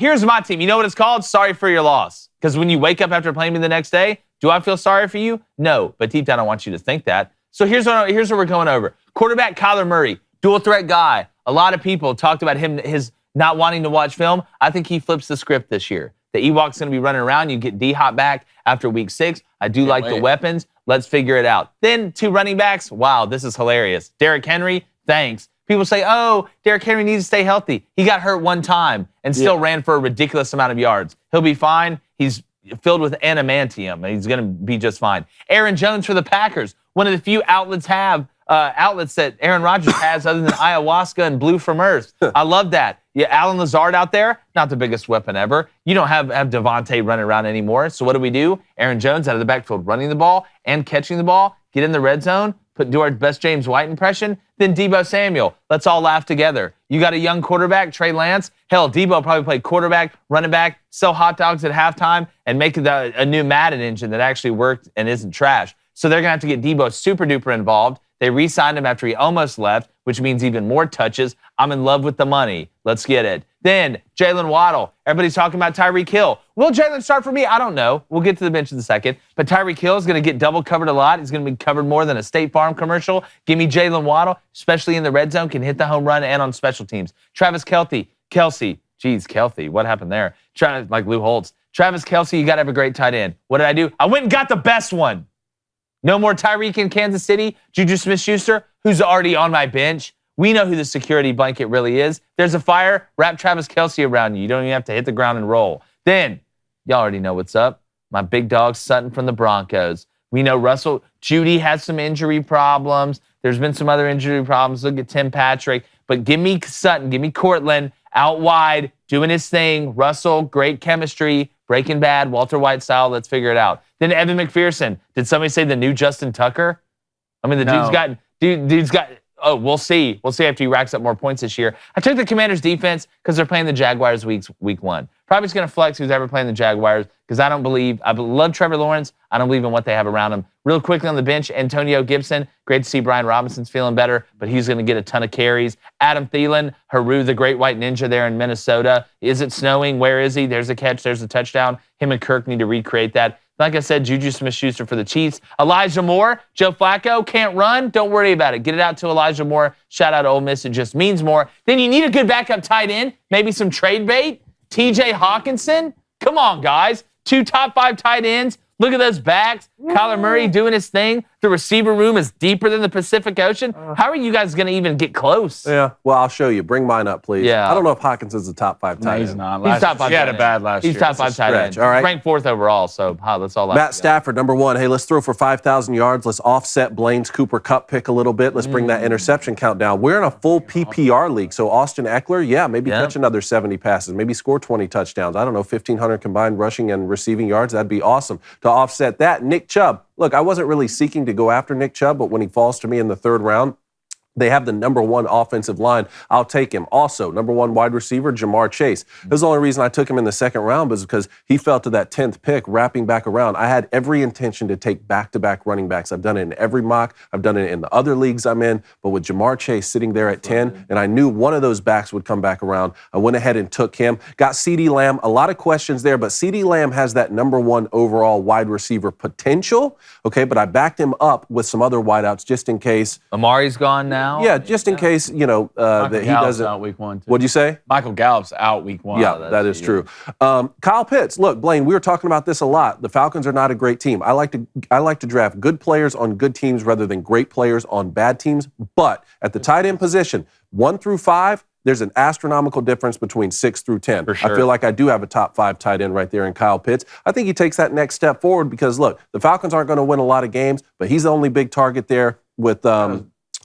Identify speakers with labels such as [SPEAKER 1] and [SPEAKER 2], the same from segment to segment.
[SPEAKER 1] here's my team. You know what it's called? Sorry for your loss. Because when you wake up after playing me the next day, do I feel sorry for you? No, but deep down I want you to think that. So here's what we're going over. Quarterback Kyler Murray, dual threat guy. A lot of people talked about his not wanting to watch film. I think he flips the script this year. The Ewok's going to be running around. You get D-Hop back after week 6. I do like the weapons. Let's figure it out. Then 2 running backs. Wow, this is hilarious. Derrick Henry, thanks. People say, oh, Derrick Henry needs to stay healthy. He got hurt one time and still ran for a ridiculous amount of yards. He'll be fine. He's filled with adamantium, and he's going to be just fine. Aaron Jones for the Packers. One of the few outlets that Aaron Rodgers has other than ayahuasca and blue from Earth. I love that. Yeah, Alan Lazard out there, not the biggest weapon ever. You don't have Devontae running around anymore. So what do? Aaron Jones out of the backfield running the ball and catching the ball. Get in the red zone. Do our best James White impression. Then Debo Samuel. Let's all laugh together. You got a young quarterback, Trey Lance. Hell, Debo probably played quarterback, running back, sell hot dogs at halftime, and make it a new Madden engine that actually worked and isn't trash. So they're going to have to get Debo super duper involved. They re-signed him after he almost left, which means even more touches. I'm in love with the money. Let's get it. Then Jalen Waddle. Everybody's talking about Tyreek Hill. Will Jalen start for me? I don't know. We'll get to the bench in a second. But Tyreek Hill is going to get double covered a lot. He's going to be covered more than a State Farm commercial. Give me Jalen Waddle, especially in the red zone, can hit the home run and on special teams. Travis Kelce. Geez, Kelce. What happened there? Like Lou Holtz. Travis Kelce, you got to have a great tight end. What did I do? I went and got the best one. No more Tyreek in Kansas City. Juju Smith-Schuster, who's already on my bench. We know who the security blanket really is. There's a fire, wrap Travis Kelce around you. You don't even have to hit the ground and roll. Then, y'all already know what's up. My big dog Sutton from the Broncos. We know Russell Judy has some injury problems. There's been some other injury problems. Look at Tim Patrick. But give me Sutton, give me Cortland out wide, doing his thing. Russell, great chemistry. Breaking Bad, Walter White style. Let's figure it out. Then Evan McPherson. Did somebody say the new Justin Tucker? I mean, dude's got. Oh, we'll see. We'll see after he racks up more points this year. I took the Commanders defense because they're playing the Jaguars week 1. Probably just going to flex who's ever playing the Jaguars because I love Trevor Lawrence. I don't believe in what they have around him. Real quickly on the bench, Antonio Gibson. Great to see Brian Robinson's feeling better, but he's going to get a ton of carries. Adam Thielen, Haru, the great white ninja there in Minnesota. Is it snowing? Where is he? There's a catch. There's a touchdown. Him and Kirk need to recreate that. Like I said, Juju Smith-Schuster for the Chiefs. Elijah Moore, Joe Flacco, can't run. Don't worry about it. Get it out to Elijah Moore. Shout out to Ole Miss. It just means more. Then you need a good backup tight end. Maybe some trade bait. TJ Hawkinson. Come on, guys. 2 top 5 tight ends. Look at those backs. Kyler Murray doing his thing. The receiver room is deeper than the Pacific Ocean. How are you guys going to even get close?
[SPEAKER 2] Yeah, well, I'll show you. Bring mine up, please.
[SPEAKER 1] Yeah.
[SPEAKER 2] I don't know if Hawkins is a top 5 tight end.
[SPEAKER 3] He's not.
[SPEAKER 1] He's top 5
[SPEAKER 3] He had a bad last year.
[SPEAKER 1] He's top 5 tight end.
[SPEAKER 2] All right.
[SPEAKER 1] Ranked 4th overall, so that's all.
[SPEAKER 2] Matt Stafford, number 1. Hey, let's throw for 5,000 yards. Let's offset Blaine's Cooper Cup pick a little bit. Let's bring that interception count down. We're in a full PPR league, so Austin Eckler, maybe catch another 70 passes, maybe score 20 touchdowns. I don't know, 1,500 combined rushing and receiving yards. That'd be awesome. To offset that, Nick Chubb. Look, I wasn't really seeking to go after Nick Chubb, but when he falls to me in the 3rd round, they have the number 1 offensive line. I'll take him. Also, number 1 wide receiver, Jamar Chase. This is the only reason I took him in the 2nd round was because he fell to that 10th pick, wrapping back around. I had every intention to take back-to-back running backs. I've done it in every mock. I've done it in the other leagues I'm in. But with Jamar Chase sitting there at 10, and I knew one of those backs would come back around, I went ahead and took him. Got CeeDee Lamb. A lot of questions there, but CeeDee Lamb has that number 1 overall wide receiver potential. Okay, but I backed him up with some other wideouts just in case.
[SPEAKER 1] Amari's gone now.
[SPEAKER 2] Yeah, just in case, that he doesn't.
[SPEAKER 3] Out week 1, too.
[SPEAKER 2] What'd you say?
[SPEAKER 3] Michael Gallup's out week 1.
[SPEAKER 2] Yeah, that is true. Kyle Pitts. Look, Blaine, we were talking about this a lot. The Falcons are not a great team. I like to draft good players on good teams rather than great players on bad teams. But at the tight end position, 1 through 5, there's an astronomical difference between 6 through 10.
[SPEAKER 1] For sure.
[SPEAKER 2] I feel like I do have a top 5 tight end right there in Kyle Pitts. I think he takes that next step forward because, look, the Falcons aren't going to win a lot of games, but he's the only big target there with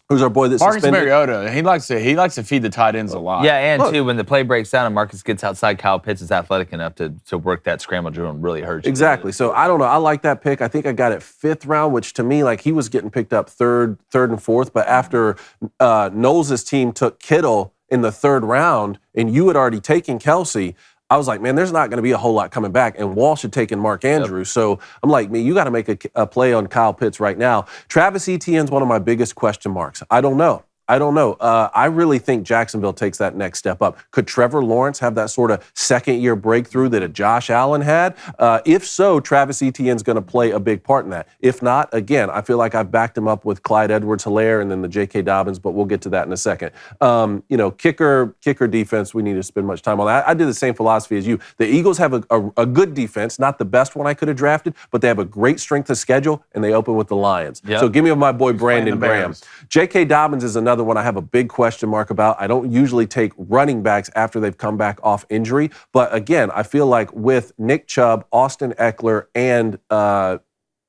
[SPEAKER 2] who's our boy that's
[SPEAKER 3] Marcus
[SPEAKER 2] suspended?
[SPEAKER 3] Mariota. He likes to feed the tight ends a lot.
[SPEAKER 1] Yeah, and too, when the play breaks down and Marcus gets outside, Kyle Pitts is athletic enough to work that scramble drill and really hurt you.
[SPEAKER 2] Exactly. So I don't know. I like that pick. I think I got it 5th round, which to me, like he was getting picked up third and 4th. But after Knowles' team took Kittle in the 3rd round, and you had already taken Kelsey, I was like, man, there's not going to be a whole lot coming back. And Walsh had taken Mark Andrews. Yep. So I'm like, man, you got to make a play on Kyle Pitts right now. Travis Etienne's one of my biggest question marks. I don't know. I don't know. I really think Jacksonville takes that next step up. Could Trevor Lawrence have that sort of second-year breakthrough that a Josh Allen had? If so, Travis Etienne's going to play a big part in that. If not, again, I feel like I've backed him up with Clyde Edwards-Helaire and then the J.K. Dobbins, but we'll get to that in a second. Kicker defense, we need to spend much time on that. I did the same philosophy as you. The Eagles have a good defense, not the best one I could have drafted, but they have a great strength of schedule, and they open with the Lions.
[SPEAKER 3] Yep.
[SPEAKER 2] So give me my boy Brandon Graham. J.K. Dobbins is another one I have a big question mark about. I don't usually take running backs after they've come back off injury. But again, I feel like with Nick Chubb, Austin Eckler, and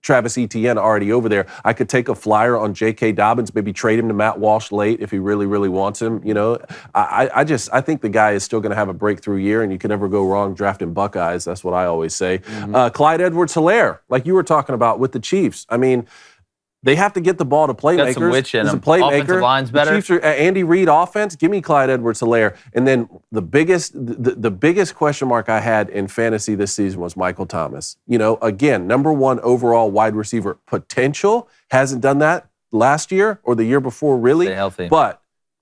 [SPEAKER 2] Travis Etienne already over there, I could take a flyer on J.K. Dobbins, maybe trade him to Matt Walsh late if he really, really wants him. I think the guy is still going to have a breakthrough year, and you can never go wrong drafting Buckeyes. That's what I always say. Clyde Edwards-Helaire, like you were talking about with the Chiefs. I mean, they have to get the ball to playmakers.
[SPEAKER 1] Got some witch in
[SPEAKER 2] He's a
[SPEAKER 1] him.
[SPEAKER 2] playmaker.
[SPEAKER 1] Offensive line's better.
[SPEAKER 2] The Chiefs are Andy Reid offense. Give me Clyde Edwards-Helaire. And then the biggest question mark I had in fantasy this season was Michael Thomas. Again, number 1 overall wide receiver potential. Hasn't done that last year or the year before, really.
[SPEAKER 1] Stay healthy.
[SPEAKER 2] But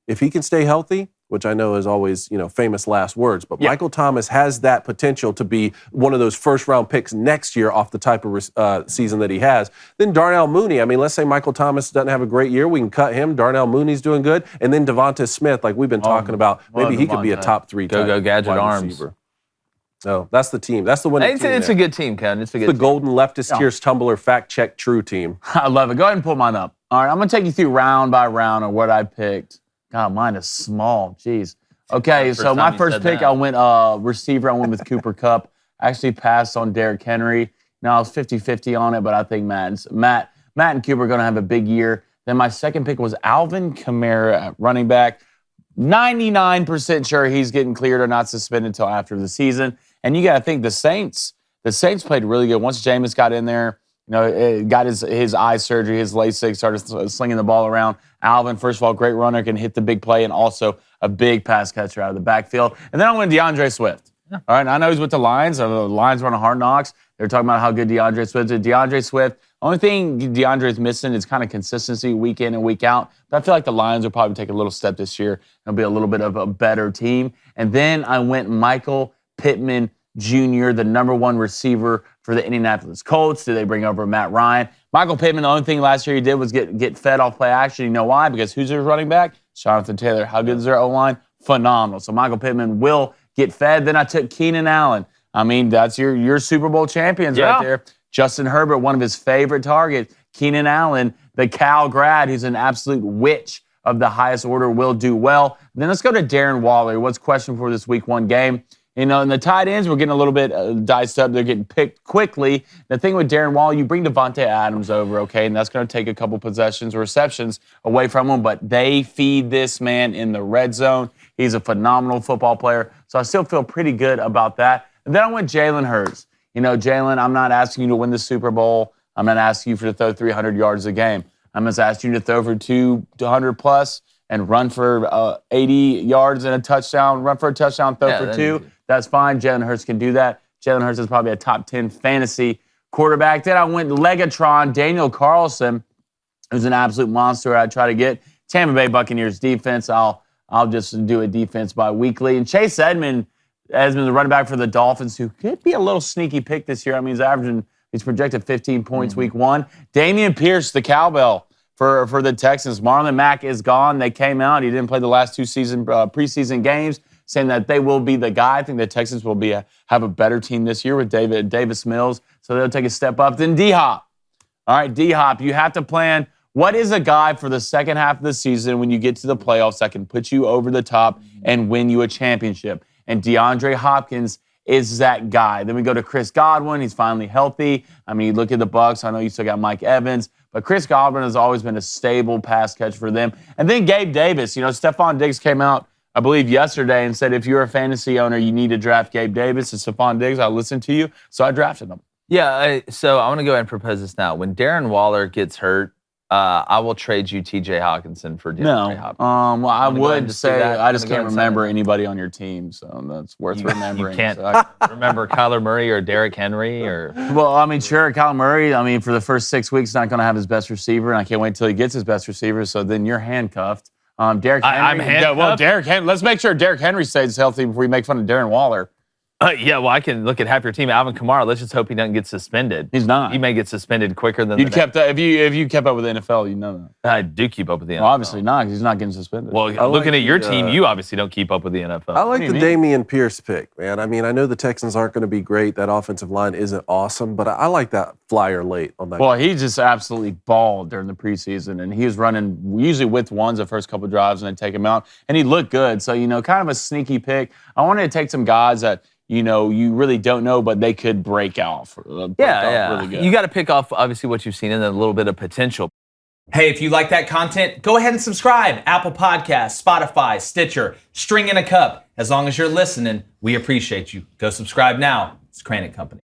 [SPEAKER 2] if he can stay healthy, which I know is always, famous last words, but Michael Thomas has that potential to be one of those first-round picks next year off the type of season that he has. Then Darnell Mooney, let's say Michael Thomas doesn't have a great year, we can cut him. Darnell Mooney's doing good. And then Devonta Smith, like we've been talking about, maybe he could be a top 3
[SPEAKER 1] Go gadget
[SPEAKER 2] wide
[SPEAKER 1] arms.
[SPEAKER 2] receiver. No, that's the team. That's the winning team.
[SPEAKER 1] It's a good team, Ken. It's a good
[SPEAKER 2] the
[SPEAKER 1] team.
[SPEAKER 2] Golden Leftist Tears Tumbler Fact Check True team.
[SPEAKER 3] I love it. Go ahead and pull mine up. All right, I'm going to take you through round by round of what I picked. God, mine is small. Jeez. Okay, so my first pick, I went receiver. I went with Cooper Kupp. I actually passed on Derrick Henry. Now I was 50-50 on it, but I think Matt and Cooper are going to have a big year. Then my second pick was Alvin Kamara at running back. 99% sure he's getting cleared or not suspended until after the season. And you got to think the Saints played really good. Once Jameis got in there, got his eye surgery, his LASIK, started slinging the ball around. Alvin, first of all, great runner, can hit the big play, and also a big pass catcher out of the backfield. And then I went DeAndre Swift. Yeah. All right, I know he's with the Lions. The Lions were on Hard Knocks. They're talking about how good DeAndre Swift is. DeAndre Swift, only thing DeAndre's missing is kind of consistency week in and week out. But I feel like the Lions will probably take a little step this year. It'll be a little bit of a better team. And then I went Michael Pittman Jr., the number 1 receiver for the Indianapolis Colts. Did they bring over Matt Ryan? Michael Pittman, the only thing last year he did was get fed off play action. You know why? Because who's their running back? Jonathan Taylor. How good is their O-line? Phenomenal. So Michael Pittman will get fed. Then I took Keenan Allen. That's your Super Bowl champions right there. Justin Herbert, one of his favorite targets. Keenan Allen, the Cal grad, who's an absolute witch of the highest order, will do well. Then let's go to Darren Waller. What's question for this Week 1 game? And the tight ends, we're getting a little bit diced up. They're getting picked quickly. The thing with Darren Waller, you bring Devonta Adams over, okay, and that's going to take a couple possessions or receptions away from him, but they feed this man in the red zone. He's a phenomenal football player, so I still feel pretty good about that. And then I went Jalen Hurts. Jalen, I'm not asking you to win the Super Bowl. I'm not asking you to throw 300 yards a game. I'm just asking you to throw for 200-plus and run for 80 yards and a touchdown, run for a touchdown, throw for 2. That's fine. Jalen Hurts can do that. Jalen Hurts is probably a top 10 fantasy quarterback. Then I went Legatron, Daniel Carlson, who's an absolute monster. I try to get Tampa Bay Buccaneers defense. I'll just do a defense bi-weekly. And Chase Edmonds has been the running back for the Dolphins, who could be a little sneaky pick this year. He's projected 15 points Week 1. Dameon Pierce, the cowbell for the Texans. Marlon Mack is gone. They came out. He didn't play the last 2 preseason games, saying that they will be the guy. I think the Texans will have a better team this year with Davis Mills, so they'll take a step up. Then D-Hop. All right, D-Hop, you have to plan what is a guy for the second half of the season when you get to the playoffs that can put you over the top and win you a championship. And DeAndre Hopkins is that guy. Then we go to Chris Godwin. He's finally healthy. You look at the Bucs. I know you still got Mike Evans, but Chris Godwin has always been a stable pass catcher for them. And then Gabe Davis. Stephon Diggs came out, I believe, yesterday and said, if you're a fantasy owner, you need to draft Gabe Davis. And Stephon Diggs, I listened to you, so I drafted him.
[SPEAKER 1] Yeah, so I want to go ahead and propose this now. When Darren Waller gets hurt, I will trade you T.J. Hawkinson for DeAndre Hopkins.
[SPEAKER 3] Well, I would say I just can't remember anybody on your team, so that's worth remembering.
[SPEAKER 1] You can't remember Kyler Murray or Derrick Henry or.
[SPEAKER 3] Well, sure, Kyler Murray. For the first 6 weeks, not going to have his best receiver, and I can't wait until he gets his best receiver. So then you're handcuffed. Derrick Henry.
[SPEAKER 1] I'm handcuffed.
[SPEAKER 3] Well, Derrick Henry. Let's make sure Derrick Henry stays healthy before we make fun of Darren Waller.
[SPEAKER 1] Yeah, well, I can look at half your team. Alvin Kamara, let's just hope he doesn't get suspended.
[SPEAKER 3] He's not.
[SPEAKER 1] He may get suspended quicker than
[SPEAKER 3] If you kept up with the NFL, you know that.
[SPEAKER 1] I do keep up with the NFL.
[SPEAKER 3] Well, obviously not, because he's not getting suspended.
[SPEAKER 1] Well, looking at your team, you obviously don't keep up with the NFL.
[SPEAKER 2] I like the Dameon Pierce pick, man. I mean, I know the Texans aren't going to be great. That offensive line isn't awesome, but I like that flyer late on that.
[SPEAKER 3] Well, he just absolutely balled during the preseason, and he was running usually with ones the first couple drives and then take him out, and he looked good. So, kind of a sneaky pick. I wanted to take some guys that you really don't know, but they could break off. Really good.
[SPEAKER 1] You got to pick off, obviously, what you've seen and then a little bit of potential.
[SPEAKER 4] Hey, if you like that content, go ahead and subscribe. Apple Podcasts, Spotify, Stitcher, String in a Cup. As long as you're listening, we appreciate you. Go subscribe now. It's Cranit Company.